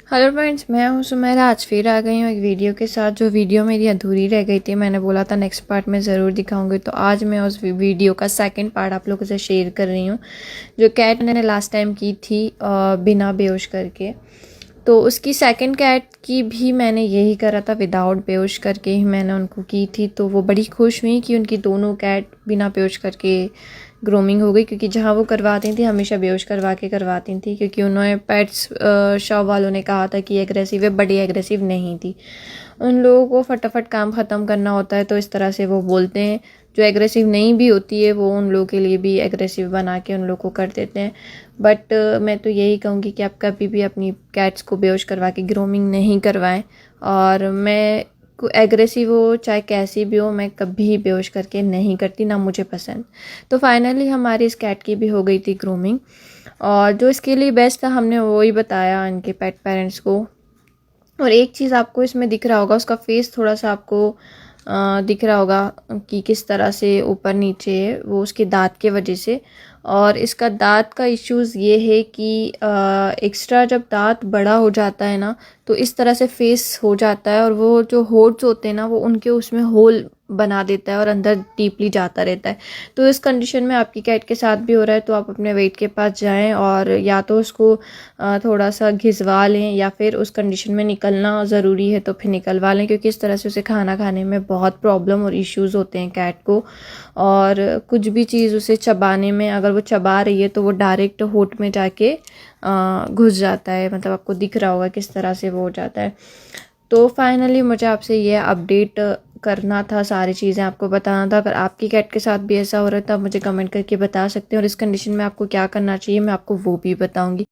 Hello friends, मैं हूँ सुमेरा। आज फिर आ गई हूँ एक वीडियो के साथ। जो वीडियो मेरी अधूरी रह गई थी, मैंने बोला था नेक्स्ट पार्ट में ज़रूर दिखाऊंगी, तो आज मैं उस वीडियो का सेकंड पार्ट आप लोगों से शेयर कर रही हूँ। जो कैट मैंने लास्ट टाइम की थी बिना बेहोश करके, तो उसकी सेकंड कैट की भी मैंने यही करा था, विदाउट बेहोश करके ही मैंने उनको की थी। तो वो बड़ी खुश हुई कि उनकी दोनों कैट बिना बेहोश करके ग्रूमिंग हो गई, क्योंकि जहाँ वो करवाती थी हमेशा बेहोश करवा के करवाती थी, क्योंकि उन्होंने पेट्स शॉप वालों ने कहा था कि एग्रेसिव है, बड़ी एग्रेसिव नहीं थी। उन लोगों को फटाफट काम ख़त्म करना होता है, तो इस तरह से वो बोलते हैं। जो एग्रेसिव नहीं भी होती है वो उन लोगों के लिए भी एग्रेसिव बना के उन लोगों को कर देते हैं। बट मैं तो यही कहूँगी कि आप कभी भी अपनी कैट्स को बेहोश करवा के ग्रूमिंग नहीं करवाएं। और मैं एग्रेसिव हो चाहे कैसी भी हो, मैं कभी बेहोश करके नहीं करती, ना मुझे पसंद। तो फाइनली हमारी इस कैट की भी हो गई थी ग्रूमिंग, और जो इसके लिए बेस्ट था हमने वो ही बताया इनके पेट पेरेंट्स को। और एक चीज़ आपको इसमें दिख रहा होगा, उसका फेस थोड़ा सा आपको दिख रहा होगा कि किस तरह से ऊपर नीचे है, वो उसके दांत के वजह से। और इसका दांत का इश्यूज़ ये है कि एक्स्ट्रा जब दांत बड़ा हो जाता है ना, तो इस तरह से फेस हो जाता है, और वो जो होड्स होते हैं ना, वो उनके उसमें होल बना देता है और अंदर डीपली जाता रहता है। तो इस कंडीशन में आपकी कैट के साथ भी हो रहा है, तो आप अपने वेट के पास जाएं और या तो उसको थोड़ा सा घिसवा लें, या फिर उस कंडीशन में निकलना ज़रूरी है तो फिर निकलवा लें, क्योंकि इस तरह से उसे खाना खाने में बहुत प्रॉब्लम और इश्यूज़ होते हैं कैट को। और कुछ भी चीज़ उसे चबाने में, अगर वो चबा रही है तो वो डायरेक्ट होठ में जाके घुस जाता है। मतलब आपको दिख रहा होगा किस तरह से वो हो जाता है। तो फाइनली मुझे आपसे ये अपडेट करना था, सारी चीज़ें आपको बताना था। अगर आपकी कैट के साथ भी ऐसा हो रहा है तो आप मुझे कमेंट करके बता सकते हैं, और इस कंडीशन में आपको क्या करना चाहिए मैं आपको वो भी बताऊंगी।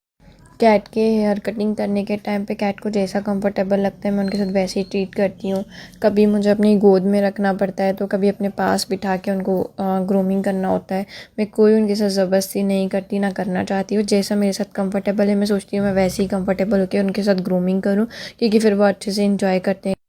कैट के हेयर कटिंग करने के टाइम पे कैट को जैसा कंफर्टेबल लगता है मैं उनके साथ वैसे ही ट्रीट करती हूँ। कभी मुझे अपनी गोद में रखना पड़ता है, तो कभी अपने पास बिठा के उनको ग्रूमिंग करना होता है। मैं कोई उनके साथ ज़बरदस्ती नहीं करती, ना करना चाहती हूँ। जैसा मेरे साथ कंफर्टेबल है मैं सोचती हूँ मैं वैसे ही कंफर्टेबल होकर उनके साथ ग्रूमिंग करूँ, क्योंकि फिर वो अच्छे से इंजॉय करते हैं।